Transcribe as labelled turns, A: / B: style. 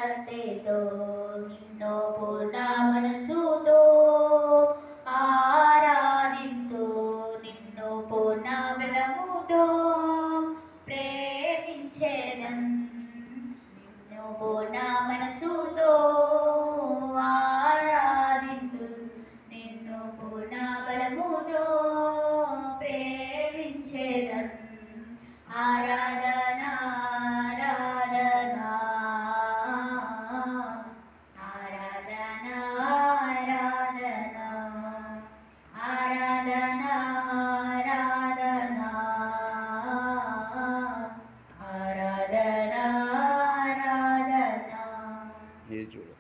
A: భక్తితో నిన్ను పూర్ణ మనసుతో ఆరాధింతు నిన్ను పూర్ణ బలముతో ప్రేమించేదన్ నిన్ను పూర్ణ మనసుతో ఆరాధింతు నిన్ను పూర్ణ బలముతో ప్రేమించేదన్ ఆరాధన ఆరాధన ఆరాధన ఆరాధన ఆరాధన ఆరాధన ఆరాధన ఆరాధన
B: ఇది చూడు.